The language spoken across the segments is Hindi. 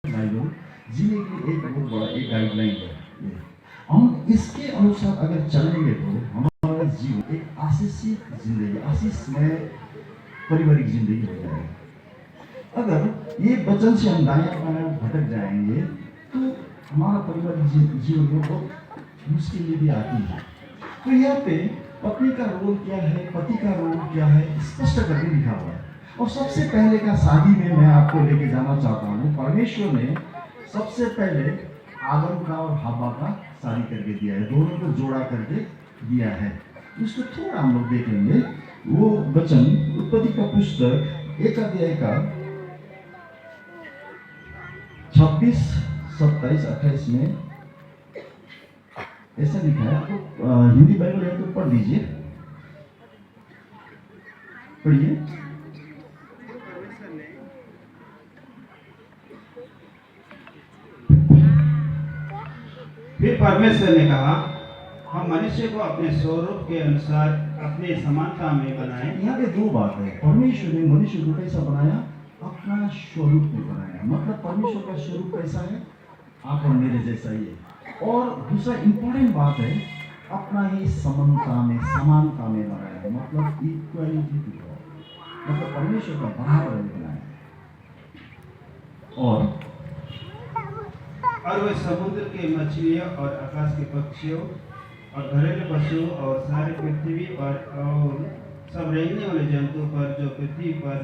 बाइबल जीने के लिए एक बहुत बड़ा एक गाइडलाइन है ये। हम इसके अनुसार अगर चलेंगे तो हमारा जीवन एक आशीषित जिंदगी, आशीषमय पारिवारिक जिंदगी हो जाएगी। अगर ये वचन से हम दायां बायां भटक जाएंगे तो हमारा पारिवारिक जीवन में बहुत मुश्किलें भी आती है। तो यहाँ पे पत्नी का रोल क्या है, पति का रोल क्या है, स्पष्ट करके लिखा हुआ है। और सबसे पहले का शादी में मैं आपको लेके जाना चाहता हूँ। परमेश्वर ने सबसे पहले आदम का और हव्वा का शादी करके दिया है, दोनों को जोड़ा करके दिया है। उसको थोड़ा हम लोग देखेंगे। वो वचन उत्पत्ति का पुस्तक 1 अध्याय का 26, 27, 28 में ऐसा लिखा है। आपको हिंदी बाइबल है तो पढ़ लीजिए, पढ़िए। फिर परमेश्वर ने कहा, हम मनुष्य को अपने स्वरूप के अनुसार अपने समानता में बनाएं। यहाँ पे दो बात है। परमेश्वर ने मनुष्य को कैसा बनाया? अपना स्वरूप में बनाया। मतलब परमेश्वर का स्वरूप कैसा है? आप और मेरे जैसा ही है। और दूसरा इंपॉर्टेंट बात है, अपना ही समानता में बनाया। मतलब इक्वालिटी टू गॉड, मतलब परमेश्वर का बराबर बनाया। और वे समुद्र के मछलियों और आकाश के पक्षियों और घरेलू पशुओं और सारे पृथ्वी पर और सब रहने वाले जंतु पर जो पृथ्वी पर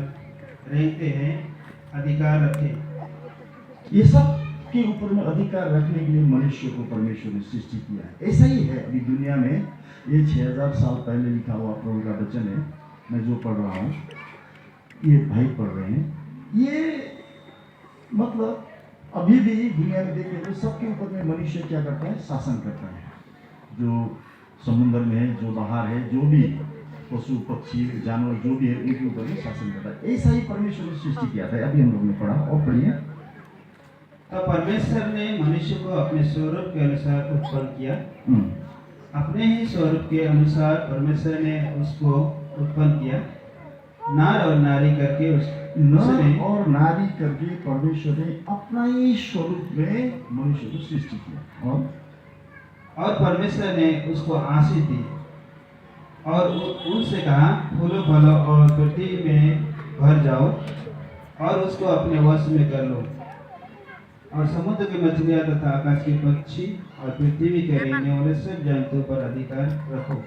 रहते हैं अधिकार रखे। ये सब के ऊपर में अधिकार रखने के लिए मनुष्य को परमेश्वर ने सृष्टि किया है। ऐसा ही है अभी दुनिया में। ये 6000 साल पहले लिखा हुआ प्रभु का वचन है, मैं जो पढ़ रहा हूँ, ये भाई पढ़ रहे हैं। ये मतलब अभी भी दुनिया में देखें तो सबके ऊपर में मनुष्य क्या करता है? शासन करता है। जो समुद्र में है, जो बाहर है, जो भी पशु पक्षी जानवर जो भी है, उनके ऊपर में शासन करता है। ऐसा ही परमेश्वर ने सृष्टि किया था। अभी हम लोग ने पढ़ा, और पढ़िए। तो परमेश्वर ने मनुष्य को अपने स्वरूप के अनुसार उत्पन्न किया। अपने ही स्वरूप के अनुसार परमेश्वर ने उसको उत्पन्न किया। नर और नारी करके नर और नारी करके परमेश्वर ने अपना ही स्वरूप में मनुष्य को सृष्टि किया। और परमेश्वर ने उसको आशीष दी और उनसे कहा, फूलो फलो और पृथ्वी में भर जाओ और उसको अपने वश में कर लो और समुद्र की मछलियां तथा आकाश के पक्षी और पृथ्वी के रहने वाले सब जंतु पर अधिकार रखो।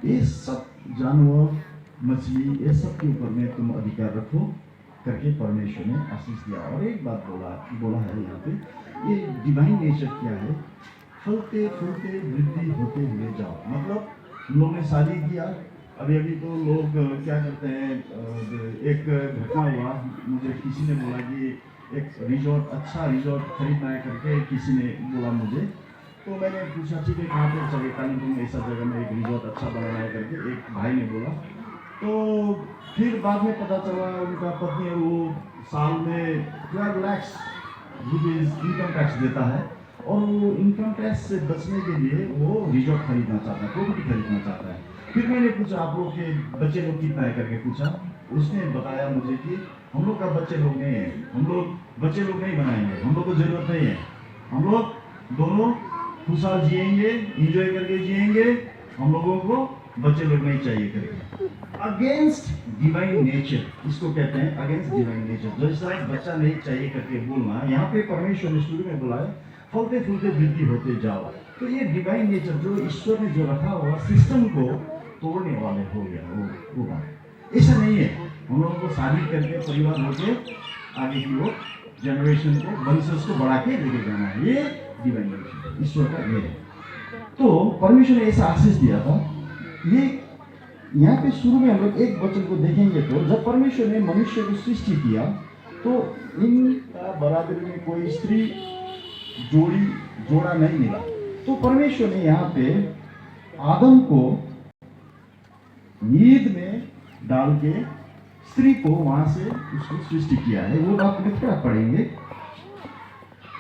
ये सब जानवर, मछली, ये सब के ऊपर में तुम अधिकार रखो करके परमेश्वर ने आशीष दिया। और एक बात बोला है यहाँ पे, ये डिवाइन नेचर क्या है? फलते फूलते वृद्धि होते हुए जाओ। मतलब लोगों ने शादी किया, अभी तो लोग क्या करते हैं? एक घटना हुआ, मुझे किसी ने बोला कि एक रिजॉर्ट, अच्छा रिजॉर्ट खरीदना है करके किसी ने बोला मुझे। तो मैंने पूछा, ठीक है कहाँ पे चले? कालीपुर में ऐसा जगह में एक रिजॉर्ट अच्छा बनाना है करके एक भाई ने बोला। तो फिर बाद में पता चला उनका पत्नी है वो साल में 12 लाख रुपीज़ इनकम टैक्स देता है, और वो इनकम टैक्स से बचने के लिए वो रिजॉर्ट खरीदना चाहता है, प्रॉपर्टी खरीदना चाहता है। फिर मैंने पूछा, आप लोग के बच्चे लोग कितना है करके पूछा। उसने बताया मुझे कि हम लोग का बच्चे लोग नहीं है, हम लोग बच्चे लोग नहीं बनाएंगे, हम लोग को जरूरत नहीं है, हम लोग दोनों खुशहाल जिएंगे, इंजॉय करके जिएंगे, हम लोगों को बच्चे लोग नहीं चाहिए करके। अगेंस्ट डिवाइन नेचर, इसको कहते हैं अगेंस्ट डिवाइन नेचर। जैसा बच्चा नहीं चाहिए करके बोलना, यहाँ पे परमेश्वर ने शुरू में बोला है, फलते फूलते वृद्धि होते जाओ। तो ये डिवाइन नेचर जो ईश्वर ने जो रखा हुआ सिस्टम को तोड़ने वाले हो गया वो बात। ऐसा नहीं है। हम लोगों को शादी करके परिवार होके आगे की वो जनरेशन को, वंशज को बढ़ा के लेके जाना है। ये डिवाइन नेचर ईश्वर का ये है। तो परमेश्वर ने ऐसा आशीष दिया था। ये यहाँ पे शुरू में हम लोग एक वचन को देखेंगे तो जब परमेश्वर ने मनुष्य को सृष्टि किया तो इनका बराबरी में कोई स्त्री जोड़ा नहीं मिला। तो परमेश्वर ने यहाँ पे आदम को नींद में डाल के स्त्री को वहां से उसको सृष्टि किया है। वो बात में थोड़ा पढ़ेंगे,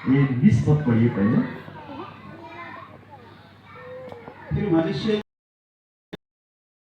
ये 20 पद पढ़िए पहले। फिर मनुष्य